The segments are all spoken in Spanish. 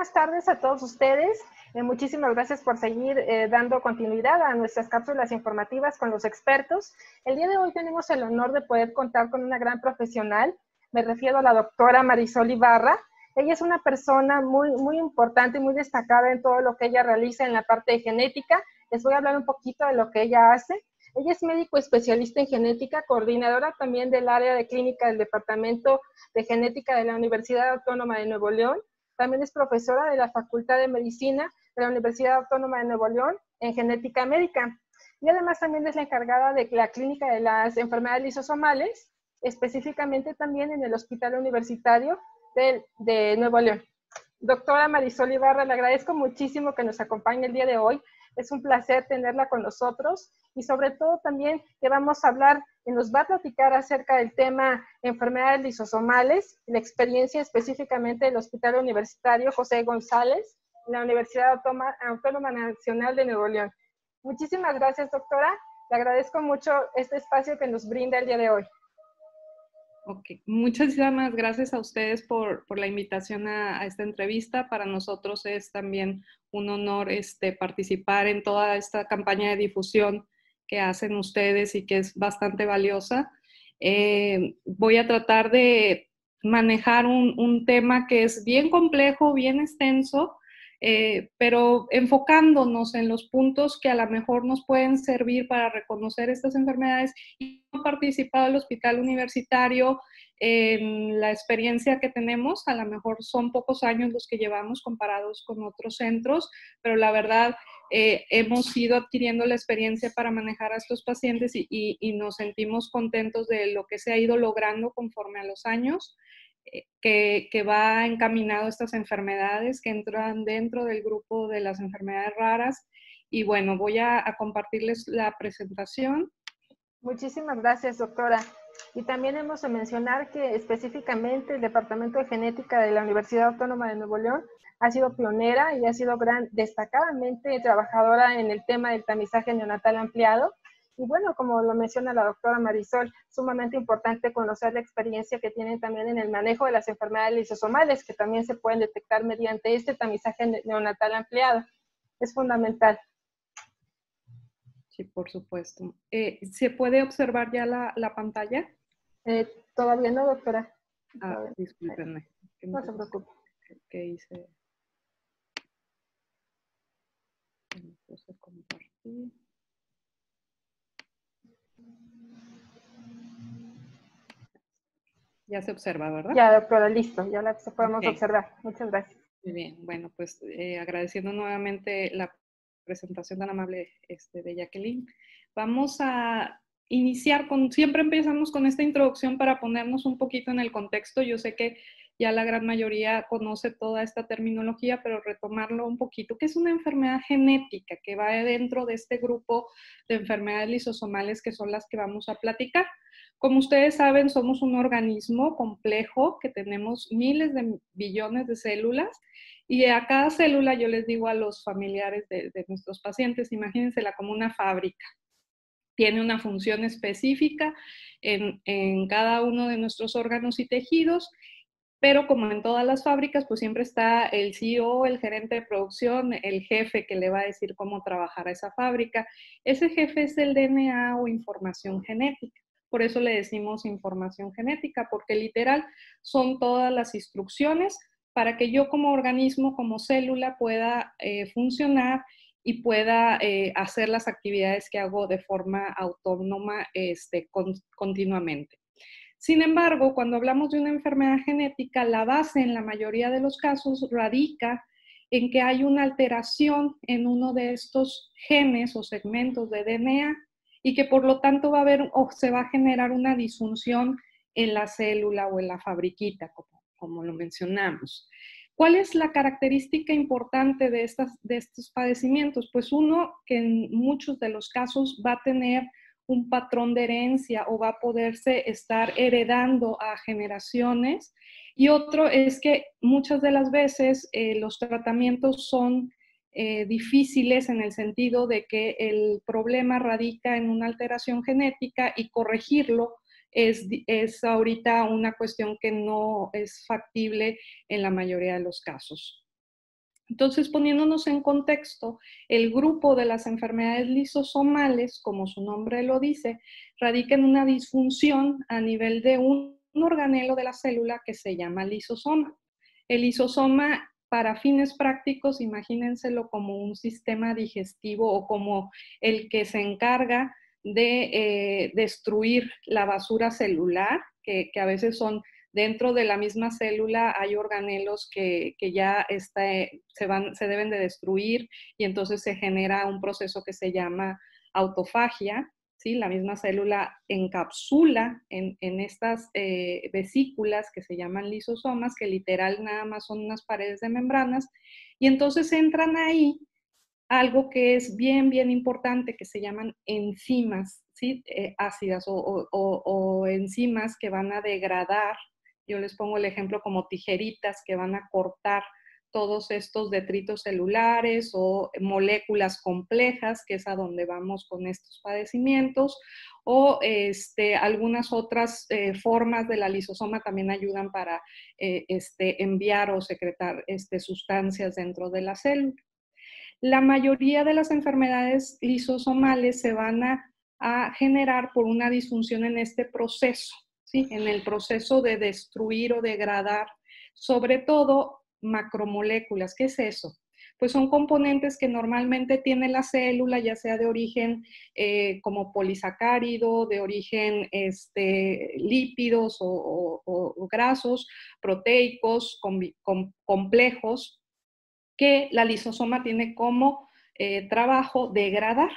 buenas tardes a todos ustedes. Muchísimas gracias por seguir dando continuidad a nuestras cápsulas informativas con los expertos. El día de hoy tenemos el honor de poder contar con una gran profesional. Me refiero a la doctora Marisol Ibarra. Ella es una persona muy importante y muy destacada en todo lo que ella realiza en la parte de genética. Les voy a hablar un poquito de lo que ella hace. Ella es médico especialista en genética, coordinadora también del área de clínica del Departamento de Genética de la Universidad Autónoma de Nuevo León. También es profesora de la Facultad de Medicina de la Universidad Autónoma de Nuevo León en genética médica. Y además también es la encargada de la clínica de las enfermedades lisosomales, específicamente también en el Hospital Universitario de Nuevo León. Doctora Marisol Ibarra, le agradezco muchísimo que nos acompañe el día de hoy. Es un placer tenerla con nosotros y sobre todo también que vamos a hablar y nos va a platicar acerca del tema enfermedades lisosomales, la experiencia específicamente del Hospital Universitario José González, la Universidad Autónoma Nacional de Nuevo León. Muchísimas gracias, doctora. Le agradezco mucho este espacio que nos brinda el día de hoy. Ok, muchísimas gracias a ustedes por la invitación a esta entrevista. Para nosotros es también un honor participar en toda esta campaña de difusión que hacen ustedes y que es bastante valiosa. Voy a tratar de manejar un tema que es bien complejo, bien extenso, pero enfocándonos en los puntos que a lo mejor nos pueden servir para reconocer estas enfermedades. Y he participado en el hospital universitario, en la experiencia que tenemos, a lo mejor son pocos años los que llevamos comparados con otros centros, pero la verdad hemos ido adquiriendo la experiencia para manejar a estos pacientes y nos sentimos contentos de lo que se ha ido logrando conforme a los años. Que va encaminado a estas enfermedades que entran dentro del grupo de las enfermedades raras. Y bueno, voy a compartirles la presentación. Muchísimas gracias, doctora. Y también hemos de mencionar que específicamente el Departamento de Genética de la Universidad Autónoma de Nuevo León ha sido pionera y ha sido destacadamente trabajadora en el tema del tamizaje neonatal ampliado. Y bueno, como lo menciona la doctora Marisol, sumamente importante conocer la experiencia que tienen también en el manejo de las enfermedades lisosomales, que también se pueden detectar mediante este tamizaje neonatal ampliado. Es fundamental. Sí, por supuesto. ¿Se puede observar ya la pantalla? Todavía no, doctora. Discúlpenme. No se preocupe. ¿Qué hice? Puse compartir. Ya se observa, ¿verdad? Ya, doctora, listo. Ya la podemos observar. Muchas gracias. Muy bien. Bueno, pues agradeciendo nuevamente la presentación tan amable de Jacqueline. Vamos a iniciar siempre empezamos con esta introducción para ponernos un poquito en el contexto. Yo sé que ya la gran mayoría conoce toda esta terminología, pero retomarlo un poquito. ¿Qué es una enfermedad genética que va dentro de este grupo de enfermedades lisosomales que son las que vamos a platicar? Como ustedes saben, somos un organismo complejo que tenemos miles de billones de células y a cada célula, yo les digo a los familiares de nuestros pacientes, imagínensela como una fábrica. Tiene una función específica en cada uno de nuestros órganos y tejidos, pero como en todas las fábricas, pues siempre está el CEO, el gerente de producción, el jefe que le va a decir cómo trabajar a esa fábrica. Ese jefe es el DNA o información genética. Por eso le decimos información genética, porque literal son todas las instrucciones para que yo como organismo, como célula, pueda funcionar y pueda hacer las actividades que hago de forma autónoma continuamente. Sin embargo, cuando hablamos de una enfermedad genética, la base en la mayoría de los casos radica en que hay una alteración en uno de estos genes o segmentos de DNA y que por lo tanto va a haber o se va a generar una disfunción en la célula o en la fabriquita, como lo mencionamos. ¿Cuál es la característica importante de estos padecimientos? Pues uno, que en muchos de los casos va a tener un patrón de herencia o va a poderse estar heredando a generaciones. Y otro es que muchas de las veces los tratamientos son difíciles en el sentido de que el problema radica en una alteración genética y corregirlo es ahorita una cuestión que no es factible en la mayoría de los casos. Entonces, poniéndonos en contexto, el grupo de las enfermedades lisosomales, como su nombre lo dice, radica en una disfunción a nivel de un organelo de la célula que se llama lisosoma. El lisosoma, para fines prácticos, imagínenselo como un sistema digestivo o como el que se encarga de destruir la basura celular, que a veces son dentro de la misma célula hay organelos que ya se deben de destruir y entonces se genera un proceso que se llama autofagia, ¿sí? La misma célula encapsula en estas vesículas que se llaman lisosomas, que literal nada más son unas paredes de membranas, y entonces entran ahí algo que es bien, bien importante, que se llaman enzimas, ¿sí? Ácidas o enzimas que van a degradar. Yo les pongo el ejemplo como tijeritas que van a cortar todos estos detritos celulares o moléculas complejas, que es a donde vamos con estos padecimientos, o algunas otras formas de la lisosoma también ayudan para enviar o secretar sustancias dentro de la célula. La mayoría de las enfermedades lisosomales se van a generar por una disfunción en este proceso, ¿sí? En el proceso de destruir o degradar, sobre todo macromoléculas. ¿Qué es eso? Pues son componentes que normalmente tiene la célula, ya sea de origen como polisacárido, de origen lípidos o grasos, proteicos, complejos, que la lisosoma tiene como trabajo degradar.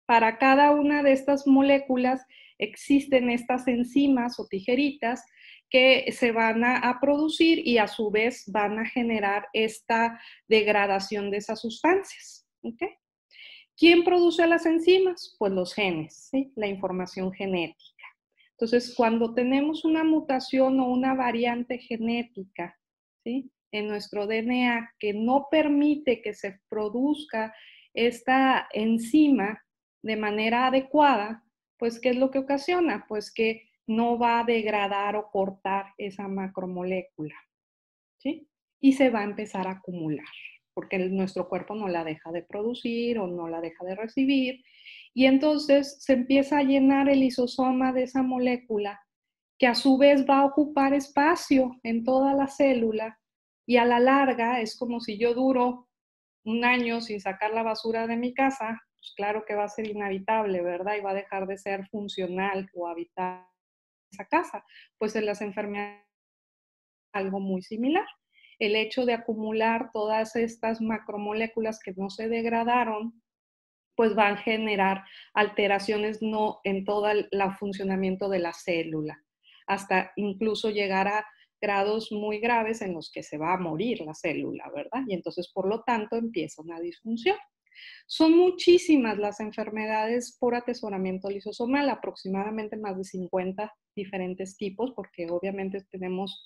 Para cada una de estas moléculas existen estas enzimas o tijeritas que se van a producir y a su vez van a generar esta degradación de esas sustancias. ¿Okay? ¿Quién produce las enzimas? Pues los genes, ¿sí? La información genética. Entonces, cuando tenemos una mutación o una variante genética, ¿sí? En nuestro DNA que no permite que se produzca esta enzima de manera adecuada, pues ¿qué es lo que ocasiona? Pues que no va a degradar o cortar esa macromolécula, ¿sí? Y se va a empezar a acumular, porque nuestro cuerpo no la deja de producir o no la deja de recibir, y entonces se empieza a llenar el lisosoma de esa molécula, que a su vez va a ocupar espacio en toda la célula, y a la larga es como si yo duro un año sin sacar la basura de mi casa, pues claro que va a ser inhabitable, ¿verdad? Y va a dejar de ser funcional o habitable esa casa. Pues en las enfermedades algo muy similar. El hecho de acumular todas estas macromoléculas que no se degradaron, pues van a generar alteraciones no en todo el funcionamiento de la célula, hasta incluso llegar a grados muy graves en los que se va a morir la célula, ¿verdad? Y entonces, por lo tanto, empieza una disfunción. Son muchísimas las enfermedades por atesoramiento lisosomal, aproximadamente más de 50 diferentes tipos, porque obviamente tenemos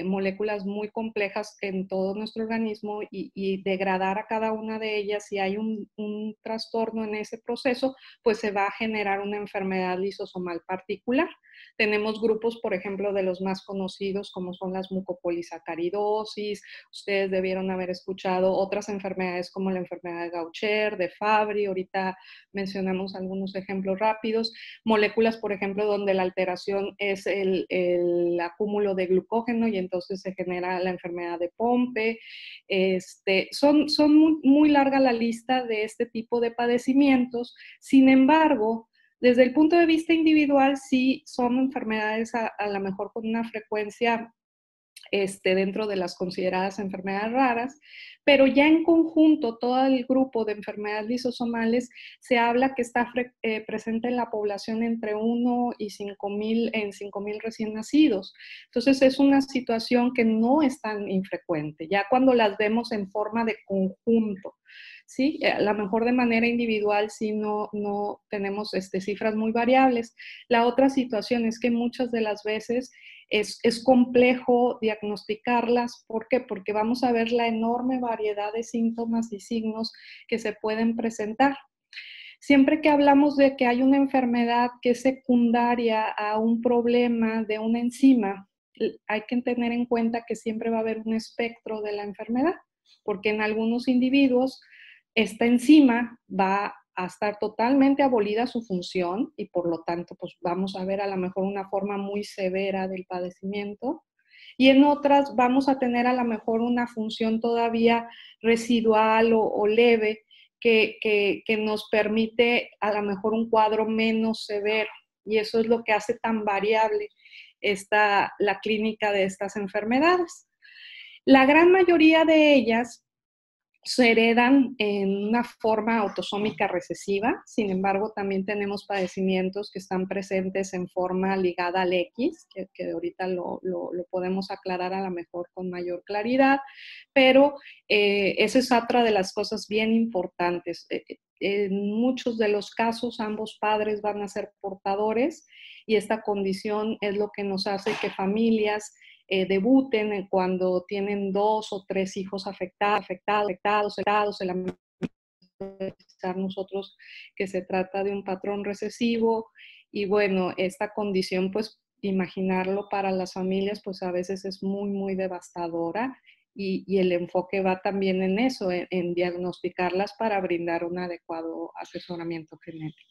moléculas muy complejas en todo nuestro organismo y degradar a cada una de ellas, si hay un trastorno en ese proceso, pues se va a generar una enfermedad lisosomal particular. Tenemos grupos, por ejemplo, de los más conocidos, como son las mucopolisacaridosis. Ustedes debieron haber escuchado otras enfermedades como la enfermedad de Gaucher, de Fabry. Ahorita mencionamos algunos ejemplos rápidos. Moléculas, por ejemplo, donde la alteración es el acúmulo de glucógeno y entonces se genera la enfermedad de Pompe. Son muy larga la lista de este tipo de padecimientos. Sin embargo, desde el punto de vista individual, sí son enfermedades a lo mejor con una frecuencia dentro de las consideradas enfermedades raras, pero ya en conjunto todo el grupo de enfermedades lisosomales se habla que está presente en la población entre 1 y 5,000 en 5,000 recién nacidos. Entonces es una situación que no es tan infrecuente, ya cuando las vemos en forma de conjunto. Sí, a lo mejor de manera individual sí no tenemos cifras muy variables. La otra situación es que muchas de las veces es complejo diagnosticarlas. ¿Por qué? Porque vamos a ver la enorme variedad de síntomas y signos que se pueden presentar. Siempre que hablamos de que hay una enfermedad que es secundaria a un problema de una enzima, hay que tener en cuenta que siempre va a haber un espectro de la enfermedad. porque en algunos individuos esta enzima va a estar totalmente abolida su función y por lo tanto pues vamos a ver a lo mejor una forma muy severa del padecimiento, y en otras vamos a tener a lo mejor una función todavía residual o leve que nos permite a lo mejor un cuadro menos severo, y eso es lo que hace tan variable la clínica de estas enfermedades. La gran mayoría de ellas se heredan en una forma autosómica recesiva. Sin embargo, también tenemos padecimientos que están presentes en forma ligada al X, que ahorita lo podemos aclarar a lo mejor con mayor claridad, pero esa es otra de las cosas bien importantes. En muchos de los casos, ambos padres van a ser portadores, y esta condición es lo que nos hace que familias debuten cuando tienen 2 o 3 hijos afectados, pensar nosotros que se trata de un patrón recesivo. Y bueno, esta condición, pues imaginarlo para las familias, pues a veces es muy, muy devastadora, y el enfoque va también en eso, en diagnosticarlas para brindar un adecuado asesoramiento genético.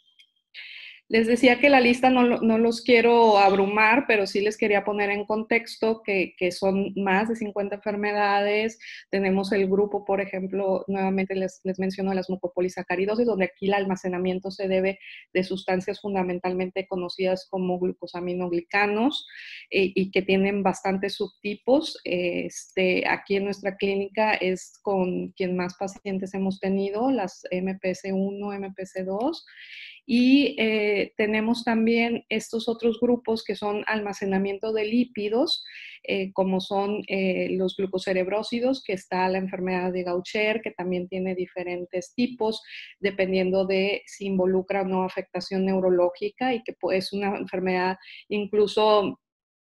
Les decía que la lista no los quiero abrumar, pero sí les quería poner en contexto que son más de 50 enfermedades. Tenemos el grupo, por ejemplo, nuevamente les menciono las mucopolisacaridosis, donde aquí el almacenamiento se debe de sustancias fundamentalmente conocidas como glucosaminoglicanos, y que tienen bastantes subtipos. Aquí en nuestra clínica es con quien más pacientes hemos tenido, las MPC1, MPC2. Y tenemos también estos otros grupos que son almacenamiento de lípidos, como son los glucocerebrósidos, que está la enfermedad de Gaucher, que también tiene diferentes tipos, dependiendo de si involucra o no afectación neurológica, y que es una enfermedad incluso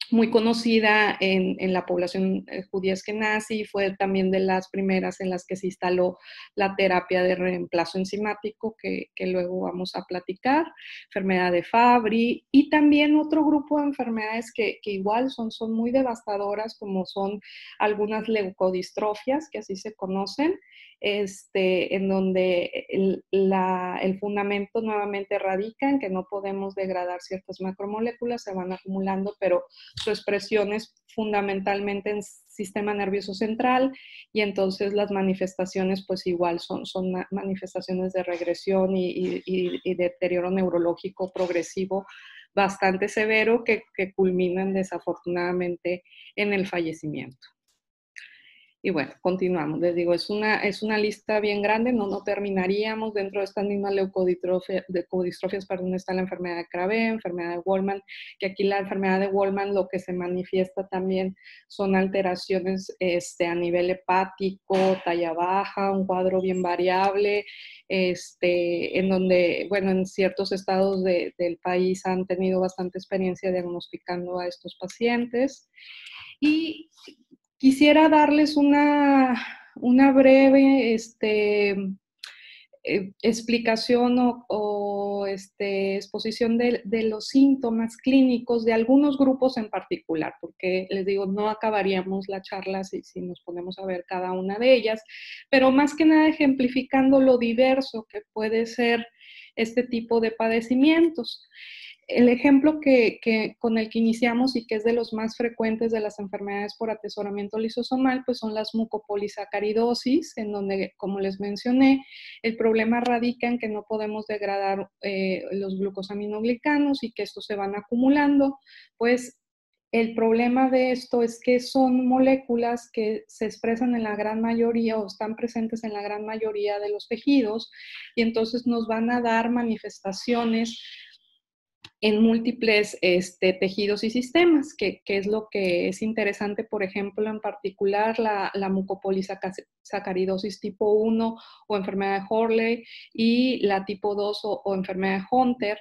muy conocida en la población judía eskenazi, fue también de las primeras en las que se instaló la terapia de reemplazo enzimático, que luego vamos a platicar, enfermedad de Fabry, y también otro grupo de enfermedades que igual son muy devastadoras, como son algunas leucodistrofias, que así se conocen, en donde el fundamento nuevamente radica en que no podemos degradar ciertas macromoléculas, se van acumulando, pero su expresión es fundamentalmente en sistema nervioso central, y entonces las manifestaciones pues igual son manifestaciones de regresión y deterioro neurológico progresivo bastante severo, que culminan desafortunadamente en el fallecimiento. Y bueno, continuamos. Les digo, es una lista bien grande, no terminaríamos. Dentro de estas mismas leucodistrofias, está la enfermedad de Krabbe, enfermedad de Wolman, que aquí la enfermedad de Wolman lo que se manifiesta también son alteraciones a nivel hepático, talla baja, un cuadro bien variable, en donde, bueno, en ciertos estados del país han tenido bastante experiencia diagnosticando a estos pacientes. Y quisiera darles una breve explicación o exposición de los síntomas clínicos de algunos grupos en particular, porque les digo, no acabaríamos la charla si nos ponemos a ver cada una de ellas, pero más que nada ejemplificando lo diverso que puede ser este tipo de padecimientos. El ejemplo con el que iniciamos y que es de los más frecuentes de las enfermedades por atesoramiento lisosomal, pues son las mucopolisacaridosis, en donde, como les mencioné, el problema radica en que no podemos degradar los glucosaminoglicanos y que estos se van acumulando. Pues el problema de esto es que son moléculas que se expresan en la gran mayoría o están presentes en la gran mayoría de los tejidos, y entonces nos van a dar manifestaciones en múltiples tejidos y sistemas, que es lo que es interesante, por ejemplo, en particular la mucopolisacaridosis tipo 1 o enfermedad de Hurley, y la tipo 2 o enfermedad de Hunter,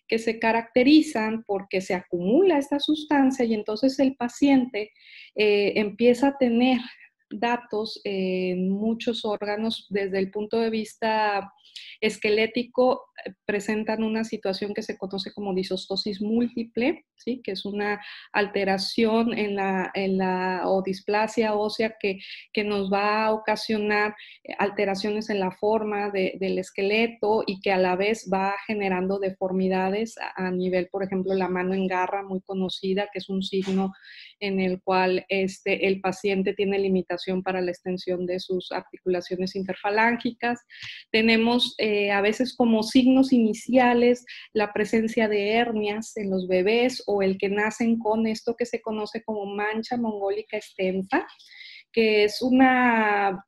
que se caracterizan porque se acumula esta sustancia y entonces el paciente empieza a tener datos en muchos órganos desde el punto de vista esquelético, presentan una situación que se conoce como disostosis múltiple, ¿sí? Que es una alteración o displasia ósea que nos va a ocasionar alteraciones en la forma del esqueleto y que a la vez va generando deformidades a nivel, por ejemplo, la mano en garra, muy conocida, que es un signo en el cual el paciente tiene limitación para la extensión de sus articulaciones interfalángicas. Tenemos a veces como signos iniciales la presencia de hernias en los bebés o el que nacen con esto que se conoce como mancha mongólica extensa, que es una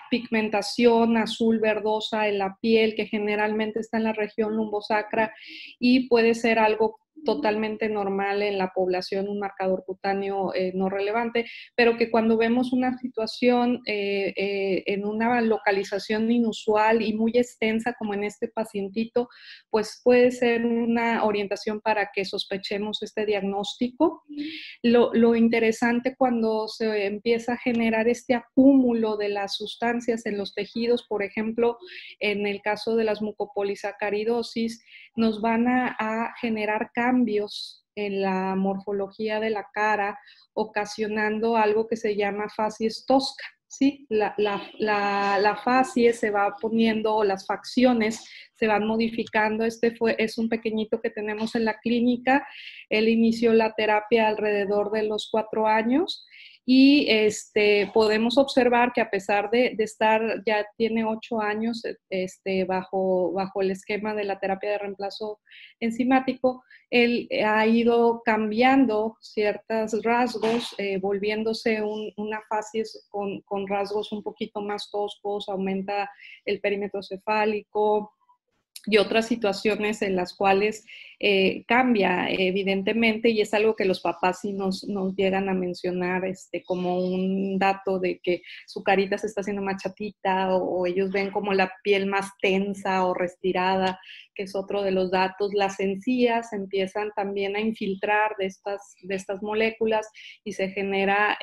pigmentación azul verdosa en la piel que generalmente está en la región lumbosacra y puede ser algo totalmente normal en la población, un marcador cutáneo no relevante, pero que cuando vemos una situación en una localización inusual y muy extensa, como en este pacientito, pues puede ser una orientación para que sospechemos este diagnóstico. Lo interesante cuando se empieza a generar este acúmulo de las sustancias en los tejidos, por ejemplo, en el caso de las mucopolisacaridosis, nos van a generar cambios en la morfología de la cara, ocasionando algo que se llama facies tosca. ¿Sí? La facie se va poniendo, las facciones se van modificando. Es un pequeñito que tenemos en la clínica. Él inició la terapia alrededor de los 4 años y podemos observar que a pesar de estar, ya tiene 8 años bajo el esquema de la terapia de reemplazo enzimático, él ha ido cambiando ciertos rasgos, volviéndose una facies con rasgos un poquito más toscos, aumenta el perímetro cefálico y otras situaciones en las cuales cambia evidentemente, y es algo que los papás sí nos llegan a mencionar como un dato de que su carita se está haciendo más chatita o ellos ven como la piel más tensa o restirada, que es otro de los datos. Las encías empiezan también a infiltrar de estas moléculas y se genera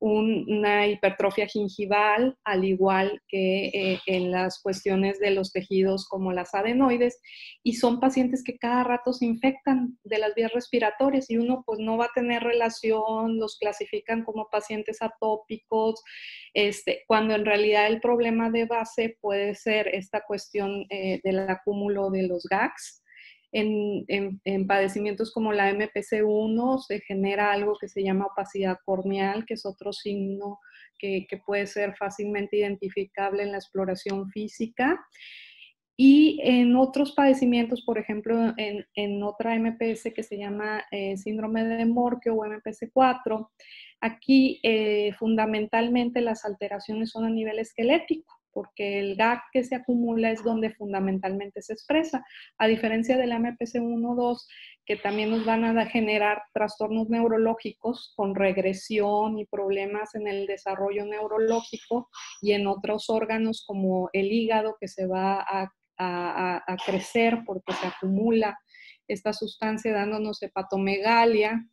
una hipertrofia gingival, al igual que en las cuestiones de los tejidos como las adenoides, y son pacientes que cada rato se infectan de las vías respiratorias y uno pues no va a tener relación, los clasifican como pacientes atópicos, cuando en realidad el problema de base puede ser esta cuestión del acúmulo de los GAGs. En padecimientos como la MPC1 se genera algo que se llama opacidad corneal, que es otro signo que puede ser fácilmente identificable en la exploración física. Y en otros padecimientos, por ejemplo, en otra MPS que se llama síndrome de Morquio o MPS4, aquí fundamentalmente las alteraciones son a nivel esquelético, porque el GAG que se acumula es donde fundamentalmente se expresa, a diferencia de la MPC1-2, que también nos van a generar trastornos neurológicos con regresión y problemas en el desarrollo neurológico y en otros órganos como el hígado, que se va a crecer porque se acumula esta sustancia dándonos hepatomegalia.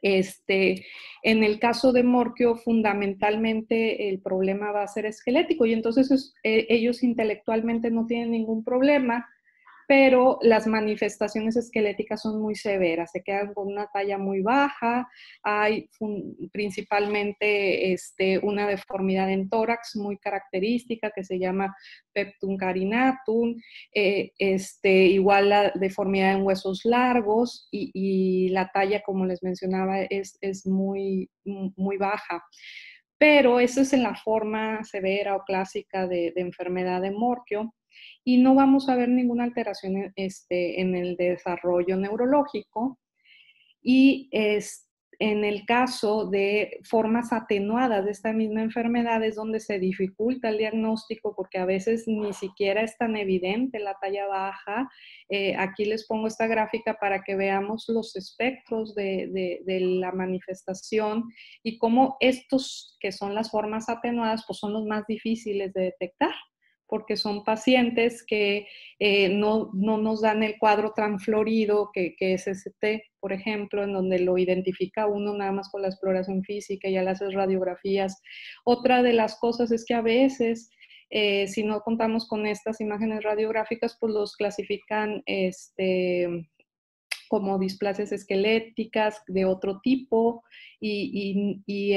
En el caso de Morquio, fundamentalmente el problema va a ser esquelético y entonces ellos intelectualmente no tienen ningún problema, pero las manifestaciones esqueléticas son muy severas, se quedan con una talla muy baja, hay principalmente una deformidad en tórax muy característica que se llama peptum carinatum, igual la deformidad en huesos largos y la talla, como les mencionaba, es muy, muy baja. Pero eso es en la forma severa o clásica de enfermedad de Morquio y no vamos a ver ninguna alteración en el desarrollo neurológico. Y en el caso de formas atenuadas de esta misma enfermedad es donde se dificulta el diagnóstico porque a veces ni siquiera es tan evidente la talla baja. Aquí les pongo esta gráfica para que veamos los espectros de la manifestación y cómo estos que son las formas atenuadas pues son los más difíciles de detectar, porque son pacientes que no nos dan el cuadro tan florido que es ST, por ejemplo, en donde lo identifica uno nada más con la exploración física y ya le haces radiografías. Otra de las cosas es que a veces Si no contamos con estas imágenes radiográficas, pues los clasifican como displasias esqueléticas de otro tipo y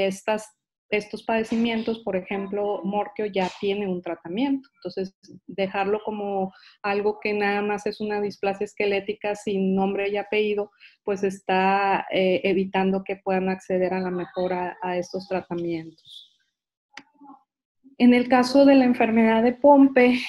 estos padecimientos, por ejemplo, Morquio ya tiene un tratamiento. Entonces, dejarlo como algo que nada más es una displasia esquelética sin nombre y apellido, pues está evitando que puedan acceder a la mejora a estos tratamientos. En el caso de la enfermedad de Pompe,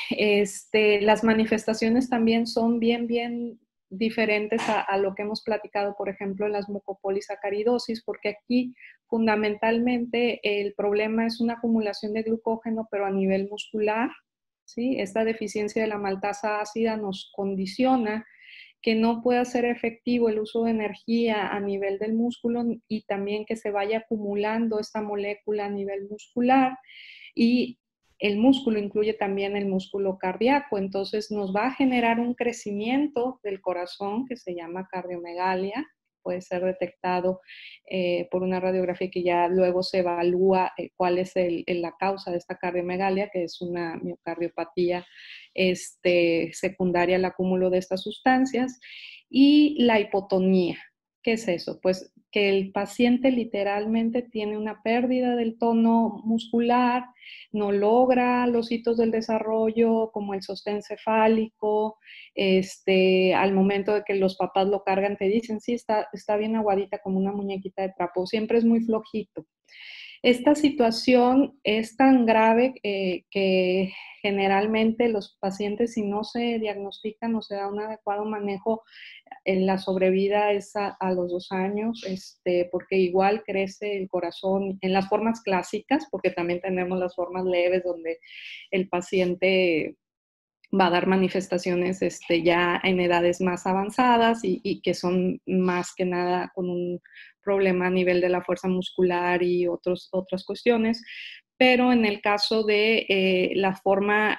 las manifestaciones también son bien diferentes a lo que hemos platicado, por ejemplo, en las mucopolisacaridosis, porque aquí fundamentalmente el problema es una acumulación de glucógeno, pero a nivel muscular, ¿sí? Esta deficiencia de la maltasa ácida nos condiciona que no pueda ser efectivo el uso de energía a nivel del músculo y también que se vaya acumulando esta molécula a nivel muscular. Y el músculo incluye también el músculo cardíaco, entonces nos va a generar un crecimiento del corazón que se llama cardiomegalia, puede ser detectado por una radiografía que ya luego se evalúa cuál es la causa de esta cardiomegalia, que es una miocardiopatía secundaria al acúmulo de estas sustancias, y la hipotonía. ¿Qué es eso? Pues que el paciente literalmente tiene una pérdida del tono muscular, no logra los hitos del desarrollo como el sostén cefálico, al momento de que los papás lo cargan te dicen, sí, está bien aguadita como una muñequita de trapo, siempre es muy flojito. Esta situación es tan grave que generalmente los pacientes, si no se diagnostican o se da un adecuado manejo, la sobrevida es a los 2 años, porque igual crece el corazón en las formas clásicas, porque también tenemos las formas leves donde el paciente va a dar manifestaciones ya en edades más avanzadas y que son más que nada con un problema a nivel de la fuerza muscular y otras cuestiones. Pero en el caso de la forma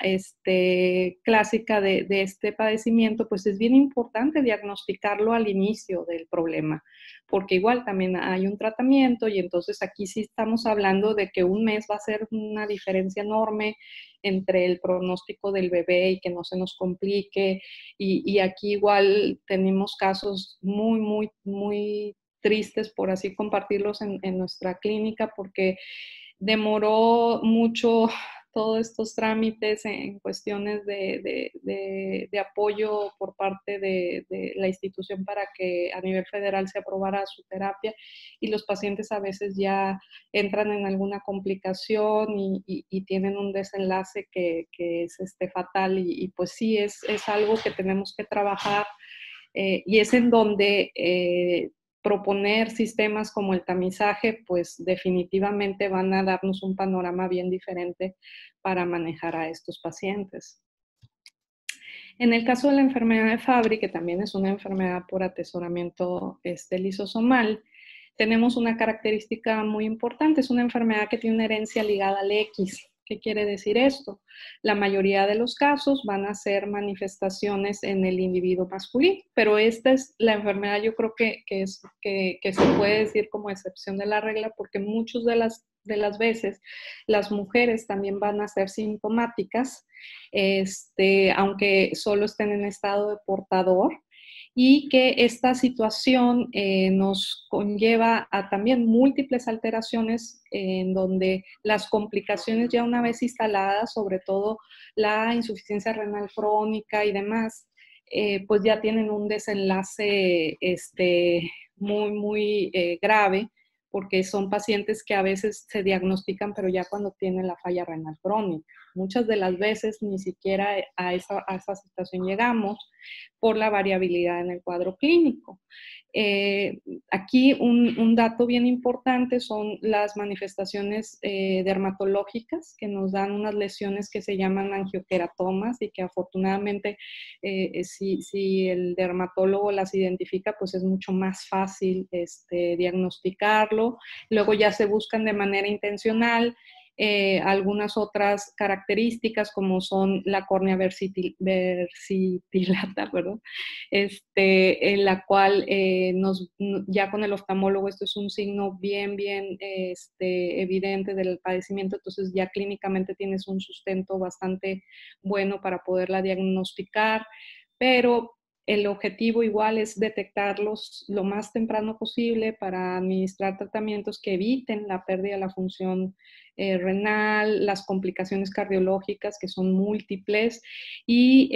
clásica de este padecimiento, pues es bien importante diagnosticarlo al inicio del problema, porque igual también hay un tratamiento y entonces aquí sí estamos hablando de que un mes va a ser una diferencia enorme entre el pronóstico del bebé y que no se nos complique. Y aquí igual tenemos casos muy tristes, por así compartirlos en nuestra clínica, porque demoró mucho todos estos trámites en cuestiones de apoyo por parte de la institución para que a nivel federal se aprobara su terapia y los pacientes a veces ya entran en alguna complicación y tienen un desenlace que es fatal y pues sí, es algo que tenemos que trabajar y es en donde proponer sistemas como el tamizaje, pues definitivamente van a darnos un panorama bien diferente para manejar a estos pacientes. En el caso de la enfermedad de Fabry, que también es una enfermedad por atesoramiento lisosomal, tenemos una característica muy importante, es una enfermedad que tiene una herencia ligada al X. ¿Qué quiere decir esto? La mayoría de los casos van a ser manifestaciones en el individuo masculino, pero esta es la enfermedad, yo creo que se puede decir como excepción de la regla, porque muchas de las veces las mujeres también van a ser sintomáticas, aunque solo estén en estado de portador, y que esta situación nos conlleva a también múltiples alteraciones en donde las complicaciones ya una vez instaladas, sobre todo la insuficiencia renal crónica y demás, pues ya tienen un desenlace muy grave, porque son pacientes que a veces se diagnostican, pero ya cuando tienen la falla renal crónica. Muchas de las veces ni siquiera a esa situación llegamos por la variabilidad en el cuadro clínico. Aquí un dato bien importante son las manifestaciones dermatológicas que nos dan unas lesiones que se llaman angioqueratomas y que afortunadamente si el dermatólogo las identifica, pues es mucho más fácil diagnosticarlo. Luego ya se buscan de manera intencional algunas otras características como son la córnea versitilata, perdón, en la cual ya con el oftalmólogo esto es un signo bien evidente del padecimiento, entonces ya clínicamente tienes un sustento bastante bueno para poderla diagnosticar, pero el objetivo igual es detectarlos lo más temprano posible para administrar tratamientos que eviten la pérdida de la función renal, las complicaciones cardiológicas que son múltiples y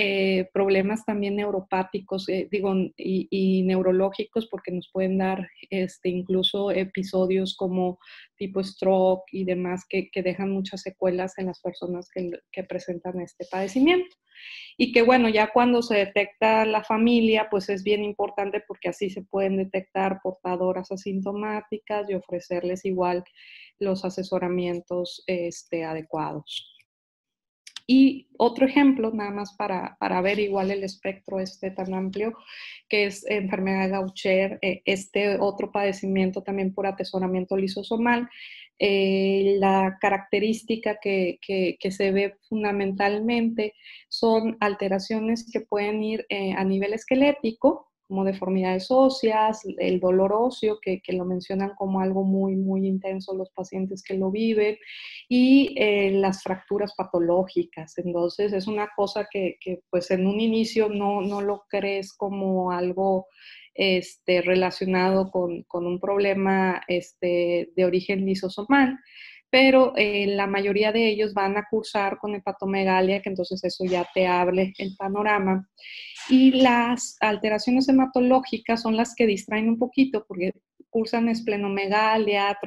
problemas también neuropáticos, y neurológicos porque nos pueden dar incluso episodios como tipo stroke y demás que dejan muchas secuelas en las personas que presentan este padecimiento. Y que bueno, ya cuando se detecta la familia, pues es bien importante porque así se pueden detectar portadoras asintomáticas y ofrecerles igual los asesoramientos adecuados. Y otro ejemplo, nada más para ver igual el espectro tan amplio, que es enfermedad de Gaucher, otro padecimiento también por atesoramiento lisosomal. La característica que se ve fundamentalmente son alteraciones que pueden ir a nivel esquelético, como deformidades óseas, el dolor óseo, que lo mencionan como algo muy, muy intenso los pacientes que lo viven, y las fracturas patológicas. Entonces es una cosa que pues en un inicio no lo crees como algo relacionado con un problema de origen lisosomal, pero la mayoría de ellos van a cursar con hepatomegalia, que entonces eso ya te abre el panorama. Y las alteraciones hematológicas son las que distraen un poquito porque cursan esplenomegalia,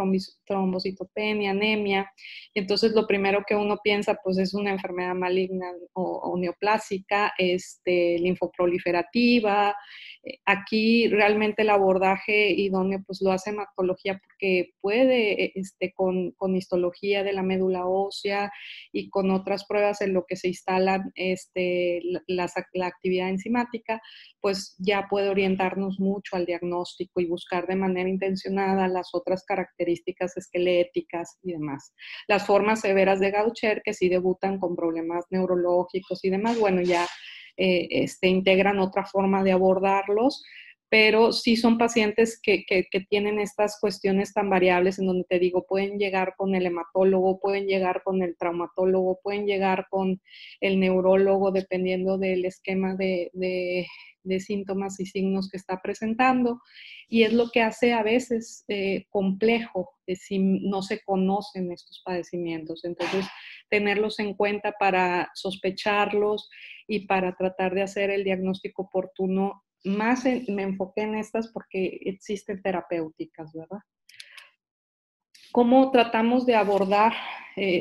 trombocitopenia, anemia. Entonces lo primero que uno piensa pues es una enfermedad maligna o neoplásica, linfoproliferativa. Aquí realmente el abordaje idóneo pues lo hace hematología porque puede con histología de la médula ósea y con otras pruebas en lo que se instalan la actividad enzimática, pues ya puede orientarnos mucho al diagnóstico y buscar de manera intencionada las otras características esqueléticas y demás. Las formas severas de Gaucher, que sí debutan con problemas neurológicos y demás, bueno, ya integran otra forma de abordarlos, pero sí son pacientes que tienen estas cuestiones tan variables en donde te digo, pueden llegar con el hematólogo, pueden llegar con el traumatólogo, pueden llegar con el neurólogo, dependiendo del esquema de síntomas y signos que está presentando, y es lo que hace a veces complejo si no se conocen estos padecimientos. Entonces, tenerlos en cuenta para sospecharlos y para tratar de hacer el diagnóstico oportuno. Más me enfoqué en estas porque existen terapéuticas, ¿verdad? ¿Cómo tratamos de abordar?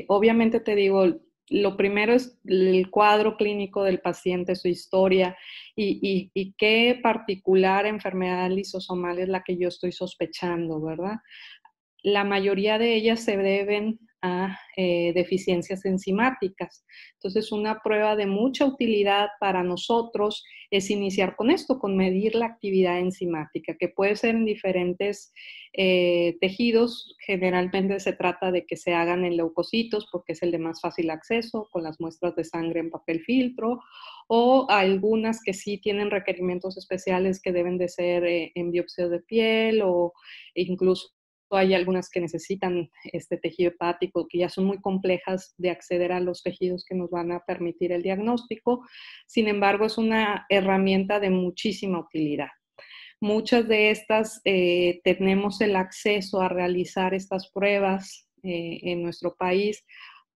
Obviamente te digo, lo primero es el cuadro clínico del paciente, su historia y qué particular enfermedad lisosomal es la que yo estoy sospechando, ¿verdad? La mayoría de ellas se deben a deficiencias enzimáticas. Entonces, una prueba de mucha utilidad para nosotros es iniciar con esto, con medir la actividad enzimática, que puede ser en diferentes tejidos. Generalmente se trata de que se hagan en leucocitos porque es el de más fácil acceso, con las muestras de sangre en papel filtro, o algunas que sí tienen requerimientos especiales que deben de ser en biopsia de piel, o incluso hay algunas que necesitan este tejido hepático, que ya son muy complejas de acceder a los tejidos que nos van a permitir el diagnóstico. Sin embargo, es una herramienta de muchísima utilidad. Muchas de estas tenemos el acceso a realizar estas pruebas en nuestro país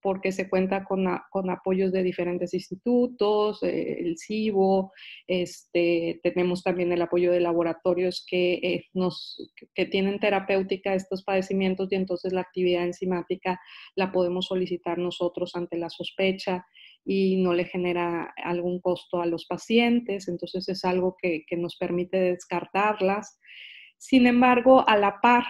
porque se cuenta con apoyos de diferentes institutos, el CIBO, tenemos también el apoyo de laboratorios que tienen terapéutica estos padecimientos, y entonces la actividad enzimática la podemos solicitar nosotros ante la sospecha y no le genera algún costo a los pacientes, entonces es algo que nos permite descartarlas. Sin embargo, a la par,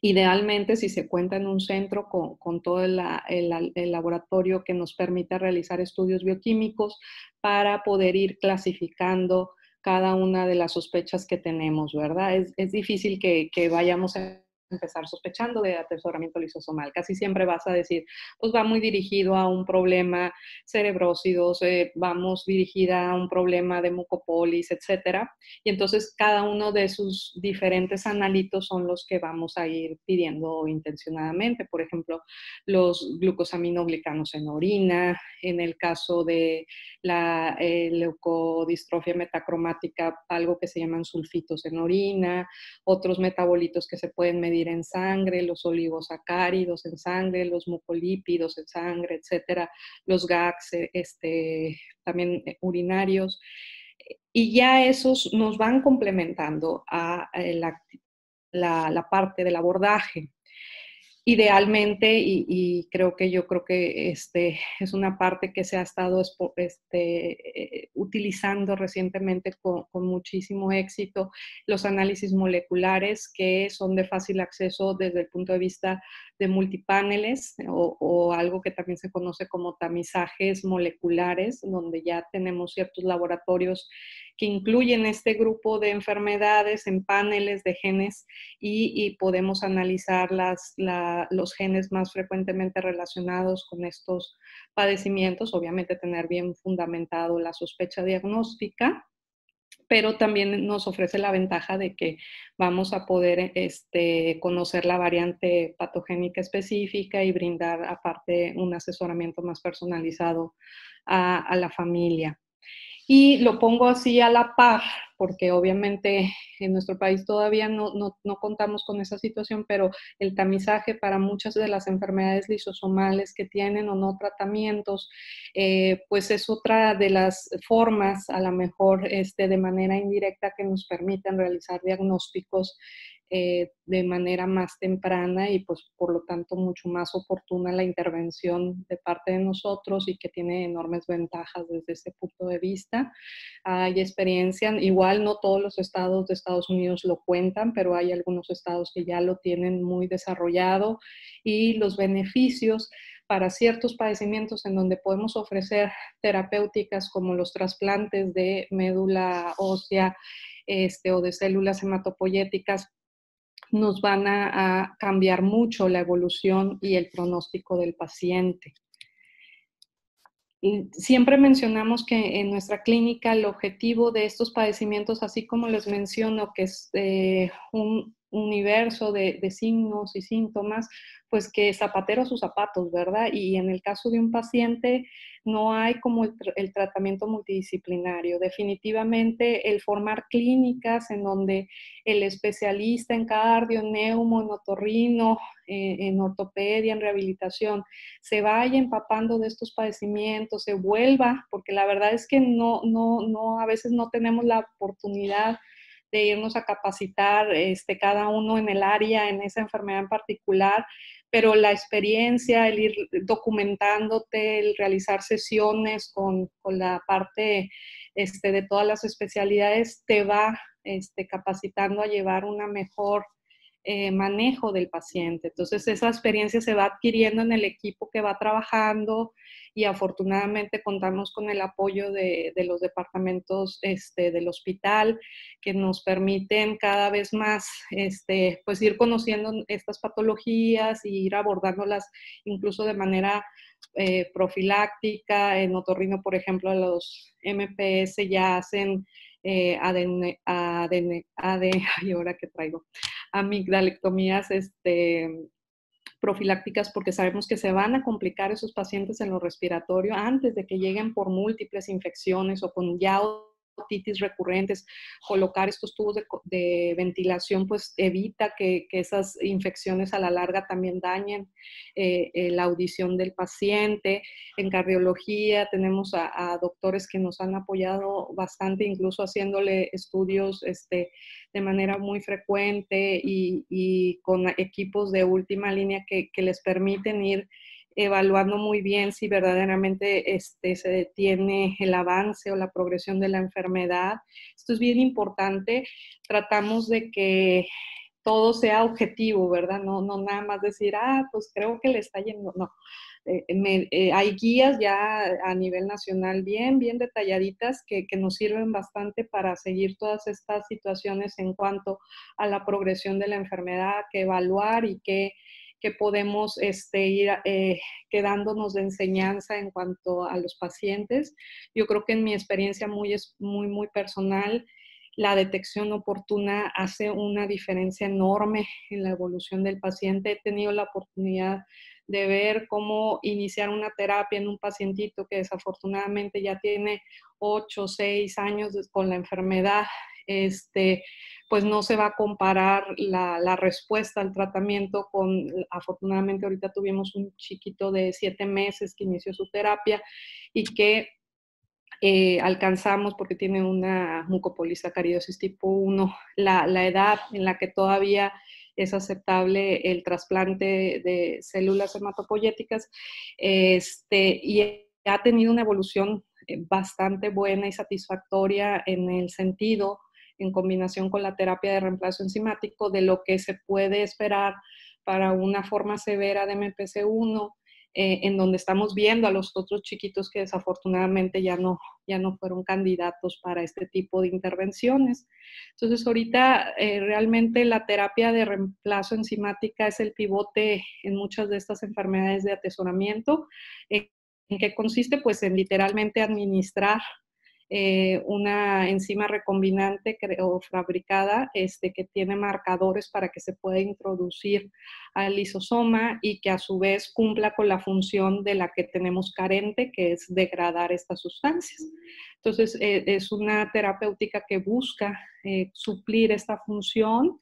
idealmente, si se cuenta en un centro con todo el laboratorio que nos permita realizar estudios bioquímicos para poder ir clasificando cada una de las sospechas que tenemos, ¿verdad? Es difícil que vayamos a empezar sospechando de atesoramiento lisosomal. Casi siempre vas a decir, pues va muy dirigido a un problema cerebrósidos, vamos dirigida a un problema de mucopolis, etcétera. Y entonces cada uno de sus diferentes analitos son los que vamos a ir pidiendo intencionadamente. Por ejemplo, los glucosaminoglicanos en orina, en el caso de la leucodistrofia metacromática, algo que se llaman sulfitos en orina, otros metabolitos que se pueden medir en sangre, los oligosacáridos en sangre, los mucolípidos en sangre, etcétera, los GAGs también urinarios. Y ya esos nos van complementando a la parte del abordaje. Idealmente, creo que es una parte que se ha estado utilizando recientemente con muchísimo éxito, los análisis moleculares que son de fácil acceso desde el punto de vista de multipaneles o algo que también se conoce como tamizajes moleculares, donde ya tenemos ciertos laboratorios que incluyen este grupo de enfermedades en paneles de genes y podemos analizar los genes más frecuentemente relacionados con estos padecimientos, obviamente tener bien fundamentado la sospecha diagnóstica, pero también nos ofrece la ventaja de que vamos a poder conocer la variante patogénica específica y brindar aparte un asesoramiento más personalizado a la familia. Y lo pongo así a la par, porque obviamente en nuestro país todavía no contamos con esa situación, pero el tamizaje para muchas de las enfermedades lisosomales que tienen o no tratamientos, pues es otra de las formas, a lo mejor de manera indirecta, que nos permiten realizar diagnósticos de manera más temprana y pues por lo tanto mucho más oportuna la intervención de parte de nosotros y que tiene enormes ventajas desde ese punto de vista. Hay experiencia, igual no todos los estados de Estados Unidos lo cuentan, pero hay algunos estados que ya lo tienen muy desarrollado y los beneficios para ciertos padecimientos en donde podemos ofrecer terapéuticas como los trasplantes de médula ósea o de células hematopoyéticas, nos van a cambiar mucho la evolución y el pronóstico del paciente. Y siempre mencionamos que en nuestra clínica el objetivo de estos padecimientos, así como les menciono, que es un universo de signos y síntomas, pues que zapatero a sus zapatos, ¿verdad? Y en el caso de un paciente no hay como el tratamiento multidisciplinario. Definitivamente el formar clínicas en donde el especialista en cardio, neumo, en otorrino, en ortopedia, en rehabilitación, se vaya empapando de estos padecimientos, se vuelva, porque la verdad es que a veces no tenemos la oportunidad de irnos a capacitar cada uno en el área, en esa enfermedad en particular, pero la experiencia, el ir documentándote, el realizar sesiones con la parte de todas las especialidades, te va capacitando a llevar una mejor manejo del paciente. Entonces esa experiencia se va adquiriendo en el equipo que va trabajando y afortunadamente contamos con el apoyo de los departamentos del hospital que nos permiten cada vez más pues ir conociendo estas patologías y ir abordándolas incluso de manera profiláctica. En otorrino, por ejemplo, los MPS ya hacen ay, ahora que traigo, amigdalectomías profilácticas, porque sabemos que se van a complicar esos pacientes en lo respiratorio antes de que lleguen por múltiples infecciones o con ya otitis recurrentes. Colocar estos tubos de ventilación pues evita que esas infecciones a la larga también dañen la audición del paciente. En cardiología tenemos a doctores que nos han apoyado bastante, incluso haciéndole estudios de manera muy frecuente y con equipos de última línea que les permiten ir evaluando muy bien si verdaderamente se detiene el avance o la progresión de la enfermedad. Esto es bien importante. Tratamos de que todo sea objetivo, ¿verdad? No, no nada más decir, pues creo que le está yendo, no. Hay guías ya a nivel nacional bien detalladitas que nos sirven bastante para seguir todas estas situaciones en cuanto a la progresión de la enfermedad, que evaluar y que podemos ir quedándonos de enseñanza en cuanto a los pacientes. Yo creo que en mi experiencia muy personal, la detección oportuna hace una diferencia enorme en la evolución del paciente. He tenido la oportunidad de ver cómo iniciar una terapia en un pacientito que desafortunadamente ya tiene 8 o 6 años con la enfermedad. Pues no se va a comparar la respuesta al tratamiento con, afortunadamente ahorita tuvimos un chiquito de 7 meses que inició su terapia y que alcanzamos, porque tiene una mucopolisacaridosis tipo 1, la edad en la que todavía es aceptable el trasplante de células hematopoyéticas, y ha tenido una evolución bastante buena y satisfactoria en el sentido, en combinación con la terapia de reemplazo enzimático, de lo que se puede esperar para una forma severa de MPC1, en donde estamos viendo a los otros chiquitos que desafortunadamente ya no fueron candidatos para este tipo de intervenciones. Entonces, ahorita realmente la terapia de reemplazo enzimática es el pivote en muchas de estas enfermedades de atesoramiento. ¿En qué consiste? Pues en literalmente administrar una enzima recombinante o fabricada que tiene marcadores para que se pueda introducir al lisosoma y que a su vez cumpla con la función de la que tenemos carente, que es degradar estas sustancias. Entonces, es una terapéutica que busca suplir esta función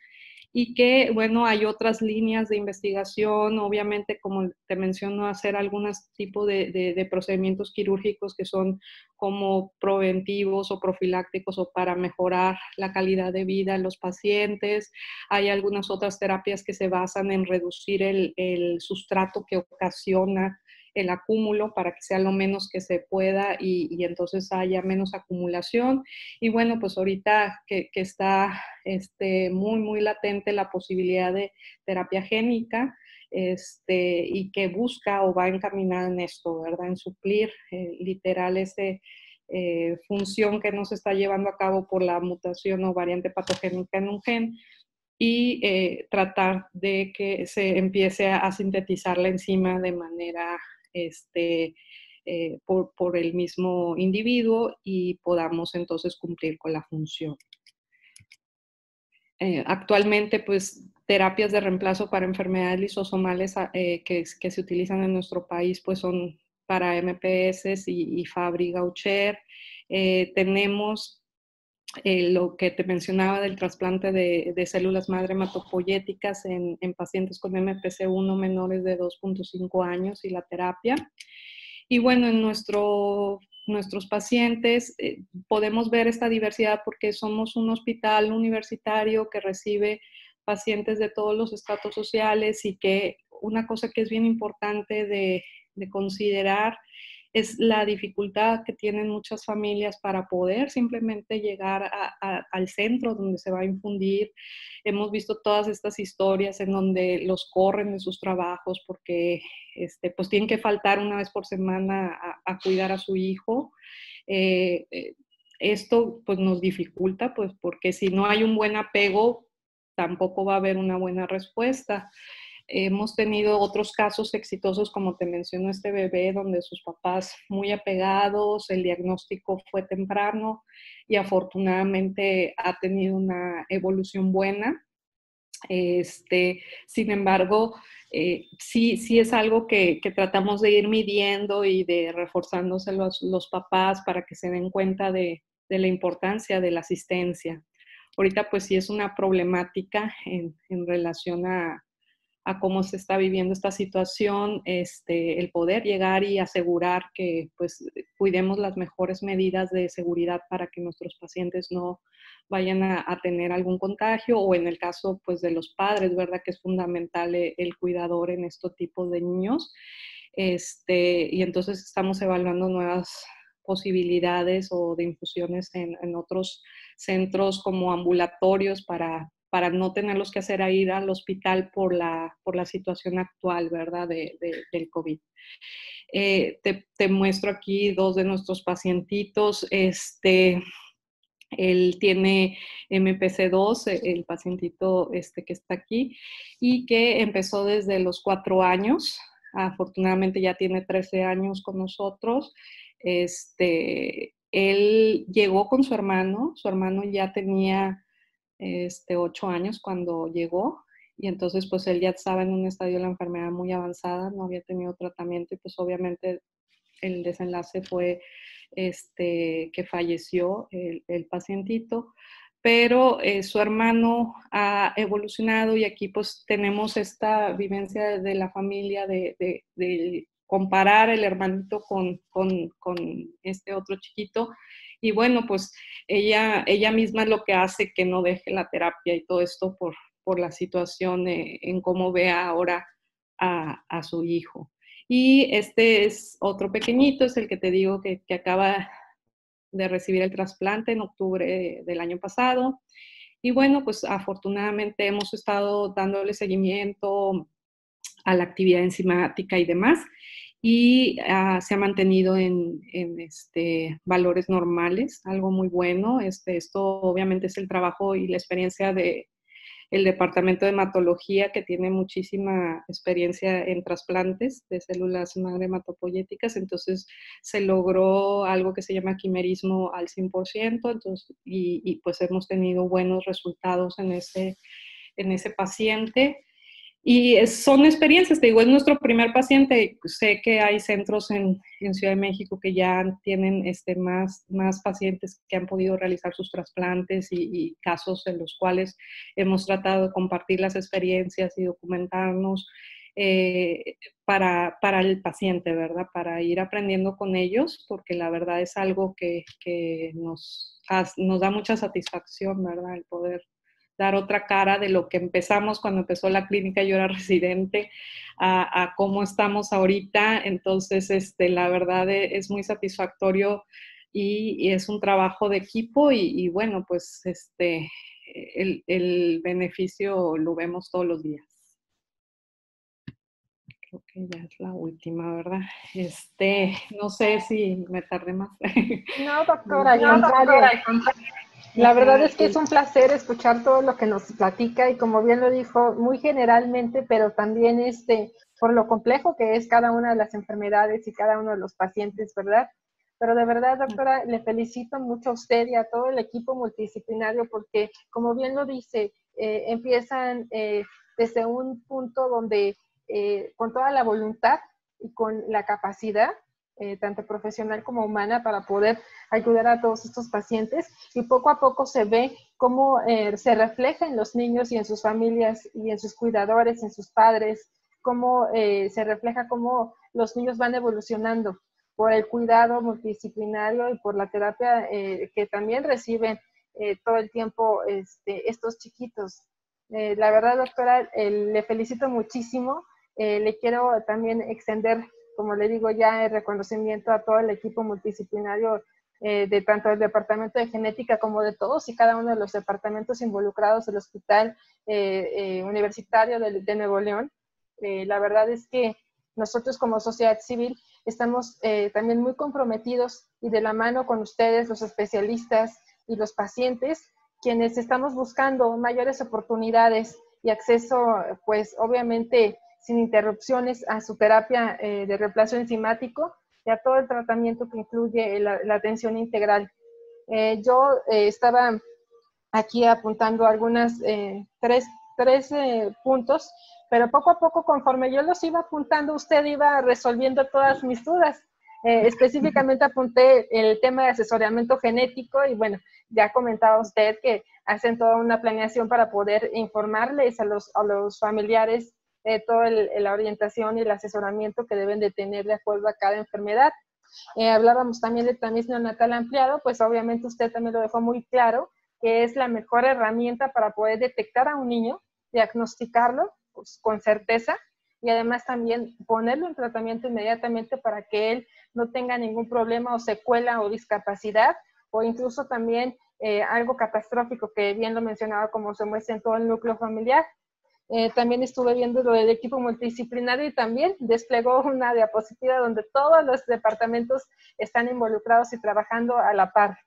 y que, bueno, hay otras líneas de investigación, obviamente, como te menciono, hacer algunos tipos de procedimientos quirúrgicos que son como preventivos o profilácticos o para mejorar la calidad de vida en los pacientes. Hay algunas otras terapias que se basan en reducir el sustrato que ocasiona el acúmulo para que sea lo menos que se pueda y entonces haya menos acumulación. Y bueno, pues ahorita que está muy latente la posibilidad de terapia génica, y que busca o va encaminada en esto, ¿verdad? En suplir literal ese función que no se está llevando a cabo por la mutación o variante patogénica en un gen y tratar de que se empiece a sintetizar la enzima de manera por el mismo individuo y podamos entonces cumplir con la función. Actualmente, pues, terapias de reemplazo para enfermedades lisosomales que se utilizan en nuestro país, pues, son para MPS y Fabry-Gaucher. Tenemos lo que te mencionaba del trasplante de células madre hematopoyéticas en pacientes con MPC1 menores de 2.5 años y la terapia. Y bueno, en nuestros pacientes podemos ver esta diversidad porque somos un hospital universitario que recibe pacientes de todos los estratos sociales y que una cosa que es bien importante de considerar es la dificultad que tienen muchas familias para poder simplemente llegar al centro donde se va a infundir. Hemos visto todas estas historias en donde los corren de sus trabajos porque pues tienen que faltar una vez por semana a cuidar a su hijo. Esto pues nos dificulta, pues porque si no hay un buen apego, tampoco va a haber una buena respuesta. Hemos tenido otros casos exitosos, como te menciono, este bebé, donde sus papás muy apegados, el diagnóstico fue temprano y afortunadamente ha tenido una evolución buena. Sin embargo, sí es algo que tratamos de ir midiendo y de reforzándose los papás para que se den cuenta de la importancia de la asistencia. Ahorita pues sí es una problemática en relación a cómo se está viviendo esta situación, el poder llegar y asegurar que pues cuidemos las mejores medidas de seguridad para que nuestros pacientes no vayan a tener algún contagio o en el caso pues de los padres, ¿verdad? Que es fundamental el cuidador en estos tipos de niños. Y entonces estamos evaluando nuevas posibilidades o de infusiones en otros centros como ambulatorios para para no tenerlos que hacer a ir al hospital por la situación actual, ¿verdad?, del COVID. Te muestro aquí 2 de nuestros pacientitos. Él tiene MPC2, el pacientito que está aquí, y que empezó desde los 4 años. Afortunadamente ya tiene 13 años con nosotros. Él llegó con su hermano ya tenía 8 años cuando llegó, y entonces pues él ya estaba en un estadio de la enfermedad muy avanzada, no había tenido tratamiento, y pues obviamente el desenlace fue que falleció el pacientito, pero su hermano ha evolucionado, y aquí pues tenemos esta vivencia de la familia de comparar el hermanito con este otro chiquito, y bueno, pues ella misma es lo que hace que no deje la terapia y todo esto por la situación en cómo ve ahora a su hijo. Y este es otro pequeñito, es el que te digo que acaba de recibir el trasplante en octubre del año pasado. Y bueno, pues afortunadamente hemos estado dándole seguimiento a la actividad enzimática y demás, y se ha mantenido en valores normales, algo muy bueno. Esto obviamente es el trabajo y la experiencia de el departamento de hematología, que tiene muchísima experiencia en trasplantes de células madre hematopoyéticas. Entonces se logró algo que se llama quimerismo al 100%, entonces, y pues hemos tenido buenos resultados en ese paciente. Y son experiencias, te digo, es nuestro primer paciente. Sé que hay centros en Ciudad de México que ya tienen más pacientes que han podido realizar sus trasplantes, y casos en los cuales hemos tratado de compartir las experiencias y documentarnos para el paciente, ¿verdad? Para ir aprendiendo con ellos, porque la verdad es algo que nos da mucha satisfacción, ¿verdad? El poder dar otra cara de lo que empezamos cuando empezó la clínica, yo era residente, a cómo estamos ahorita. Entonces, la verdad es muy satisfactorio, y es un trabajo de equipo, y bueno, pues el beneficio lo vemos todos los días. Creo que ya es la última, ¿verdad? No sé si me tardé más. No, doctora, al contrario. La verdad es que es un placer escuchar todo lo que nos platica, y como bien lo dijo, muy generalmente, pero también por lo complejo que es cada una de las enfermedades y cada uno de los pacientes, ¿verdad? Pero de verdad, doctora, le felicito mucho a usted y a todo el equipo multidisciplinario, porque como bien lo dice, empiezan desde un punto donde con toda la voluntad y con la capacidad, tanto profesional como humana, para poder ayudar a todos estos pacientes, y poco a poco se ve cómo se refleja en los niños y en sus familias y en sus cuidadores, en sus padres, cómo se refleja cómo los niños van evolucionando por el cuidado multidisciplinario y por la terapia que también reciben todo el tiempo estos chiquitos. La verdad, doctora, le felicito muchísimo. Le quiero también extender, como le digo, ya el reconocimiento a todo el equipo multidisciplinario de tanto el departamento de genética como de todos y cada uno de los departamentos involucrados del Hospital Universitario de Nuevo León. La verdad es que nosotros como sociedad civil estamos también muy comprometidos y de la mano con ustedes, los especialistas y los pacientes, quienes estamos buscando mayores oportunidades y acceso, pues obviamente sin interrupciones, a su terapia de reemplazo enzimático y a todo el tratamiento que incluye la atención integral. Yo estaba aquí apuntando tres puntos, pero poco a poco, conforme yo los iba apuntando, usted iba resolviendo todas mis dudas. Específicamente apunté el tema de asesoramiento genético, y bueno, ya comentaba usted que hacen toda una planeación para poder informarles a los familiares toda la orientación y el asesoramiento que deben de tener de acuerdo a cada enfermedad. Hablábamos también de tamiz neonatal ampliado, pues obviamente usted también lo dejó muy claro, que es la mejor herramienta para poder detectar a un niño, diagnosticarlo pues, con certeza, y además también ponerlo en tratamiento inmediatamente para que él no tenga ningún problema o secuela o discapacidad, o incluso también algo catastrófico que bien lo mencionaba, como se muestra en todo el núcleo familiar. También estuve viendo lo del equipo multidisciplinario y también desplegó una diapositiva donde todos los departamentos están involucrados y trabajando a la par.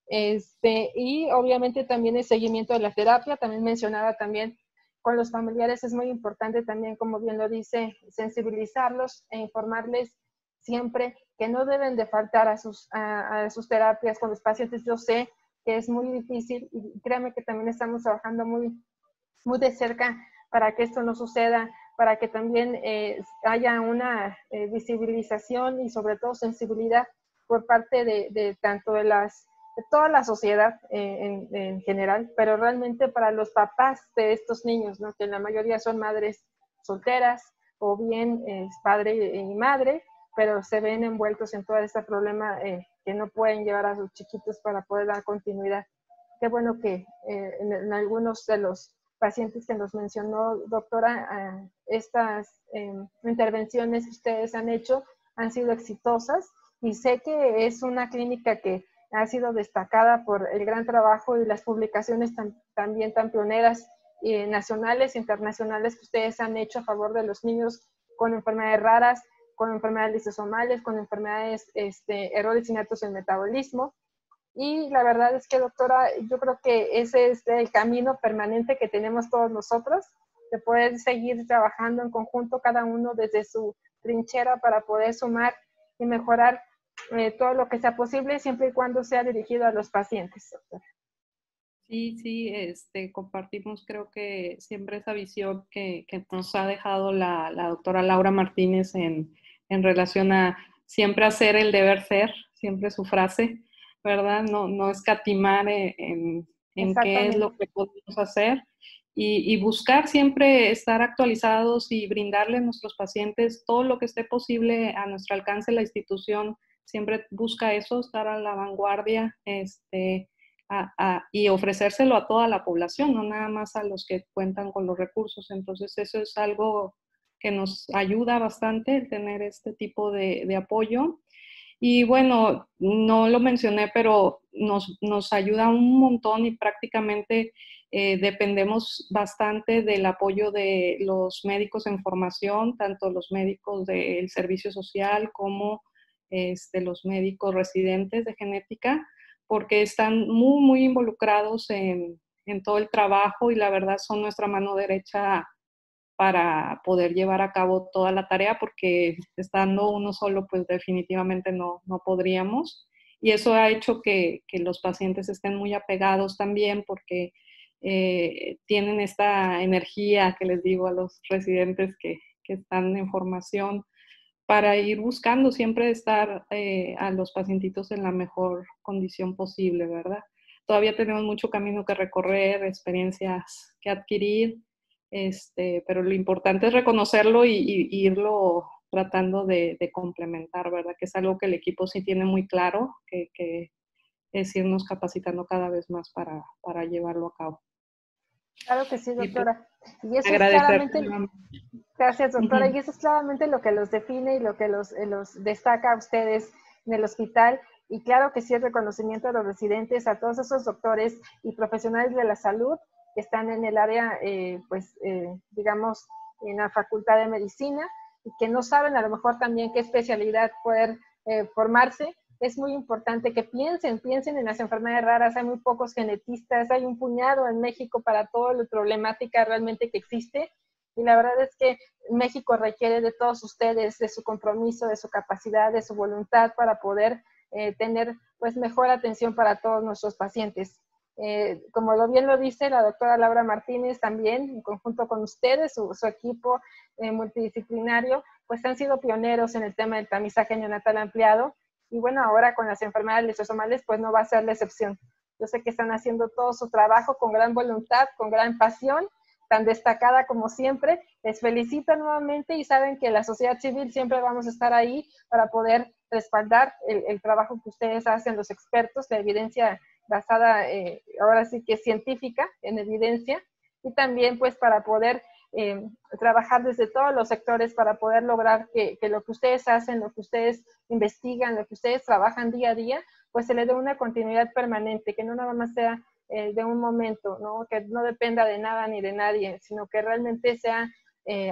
Y obviamente también el seguimiento de la terapia, también mencionaba también con los familiares es muy importante también, como bien lo dice, sensibilizarlos e informarles siempre que no deben de faltar a sus terapias con los pacientes. Yo sé que es muy difícil y créanme que también estamos trabajando muy, muy de cerca para que esto no suceda, para que también haya una visibilización y sobre todo sensibilidad por parte de tanto de toda la sociedad en general, pero realmente para los papás de estos niños, ¿no? Que la mayoría son madres solteras o bien padre y madre, pero se ven envueltos en todo este problema que no pueden llevar a sus chiquitos para poder dar continuidad. Qué bueno que en algunos de los pacientes que nos mencionó, doctora, estas intervenciones que ustedes han hecho han sido exitosas y sé que es una clínica que ha sido destacada por el gran trabajo y las publicaciones también tan pioneras nacionales e internacionales que ustedes han hecho a favor de los niños con enfermedades raras, con enfermedades lisosomales, con enfermedades, errores innatos en metabolismo. Y la verdad es que, doctora, yo creo que ese es el camino permanente que tenemos todos nosotros, de poder seguir trabajando en conjunto, cada uno desde su trinchera para poder sumar y mejorar todo lo que sea posible, siempre y cuando sea dirigido a los pacientes, doctora. Sí, sí, compartimos creo que siempre esa visión que nos ha dejado la doctora Laura Martínez en relación a siempre hacer el deber ser, siempre su frase, ¿verdad? No escatimar en qué es lo que podemos hacer y buscar siempre estar actualizados y brindarle a nuestros pacientes todo lo que esté posible a nuestro alcance. La institución siempre busca eso, estar a la vanguardia, y ofrecérselo a toda la población, no nada más a los que cuentan con los recursos. Entonces eso es algo que nos ayuda bastante, el tener este tipo de apoyo. Y bueno, no lo mencioné, pero nos ayuda un montón y prácticamente dependemos bastante del apoyo de los médicos en formación, tanto los médicos del servicio social como los médicos residentes de genética, porque están muy, muy involucrados en todo el trabajo y la verdad son nuestra mano derecha para poder llevar a cabo toda la tarea, porque estando uno solo, pues definitivamente no podríamos. Y eso ha hecho que los pacientes estén muy apegados también, porque tienen esta energía que les digo a los residentes que están en formación, para ir buscando siempre estar a los pacientitos en la mejor condición posible, ¿verdad? Todavía tenemos mucho camino que recorrer, experiencias que adquirir, pero lo importante es reconocerlo y irlo tratando de complementar, ¿verdad? Que es algo que el equipo sí tiene muy claro, que es irnos capacitando cada vez más para llevarlo a cabo. Claro que sí, doctora. Y eso es claramente. Gracias, doctora. Y eso es claramente lo que los define y lo que los destaca a ustedes en el hospital. Y claro que sí, el reconocimiento a los residentes, a todos esos doctores y profesionales de la salud que están en el área, digamos, en la Facultad de Medicina y que no saben a lo mejor también qué especialidad poder formarse. Es muy importante que piensen en las enfermedades raras. Hay muy pocos genetistas, hay un puñado en México para toda la problemática realmente que existe. Y la verdad es que México requiere de todos ustedes, de su compromiso, de su capacidad, de su voluntad para poder tener pues mejor atención para todos nuestros pacientes. Como bien lo dice la doctora Laura Martínez también, en conjunto con ustedes, su equipo multidisciplinario, pues han sido pioneros en el tema del tamizaje neonatal ampliado. Y bueno, ahora con las enfermedades lisosomales, pues no va a ser la excepción. Yo sé que están haciendo todo su trabajo con gran voluntad, con gran pasión, tan destacada como siempre. Les felicito nuevamente y saben que la sociedad civil siempre vamos a estar ahí para poder respaldar el trabajo que ustedes hacen, los expertos, la evidencia basada, ahora sí que científica, en evidencia, y también pues para poder trabajar desde todos los sectores para poder lograr que lo que ustedes hacen, lo que ustedes investigan, lo que ustedes trabajan día a día, pues se le dé una continuidad permanente, que no nada más sea de un momento, ¿no? Que no dependa de nada ni de nadie, sino que realmente sea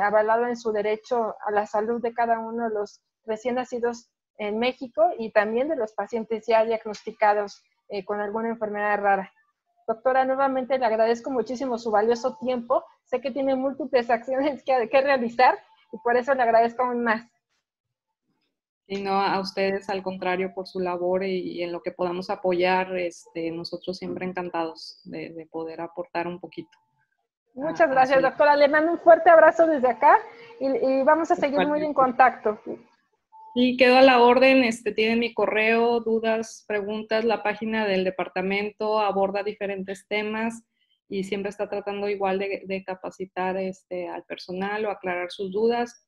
avalado en su derecho a la salud de cada uno de los recién nacidos en México y también de los pacientes ya diagnosticados con alguna enfermedad rara. Doctora, nuevamente le agradezco muchísimo su valioso tiempo. Sé que tiene múltiples acciones que realizar y por eso le agradezco aún más. Y no, a ustedes, al contrario, por su labor y en lo que podamos apoyar, nosotros siempre encantados de poder aportar un poquito. Muchas gracias, doctora. Le mando un fuerte abrazo desde acá y vamos a seguir muy en contacto. Y quedo a la orden, tienen mi correo, dudas, preguntas, la página del departamento aborda diferentes temas y siempre está tratando igual de capacitar al personal o aclarar sus dudas,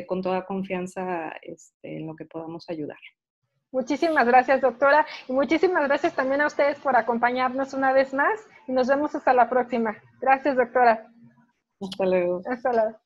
con toda confianza en lo que podamos ayudar. Muchísimas gracias, doctora, y muchísimas gracias también a ustedes por acompañarnos una vez más y nos vemos hasta la próxima. Gracias, doctora. Hasta luego. Hasta luego.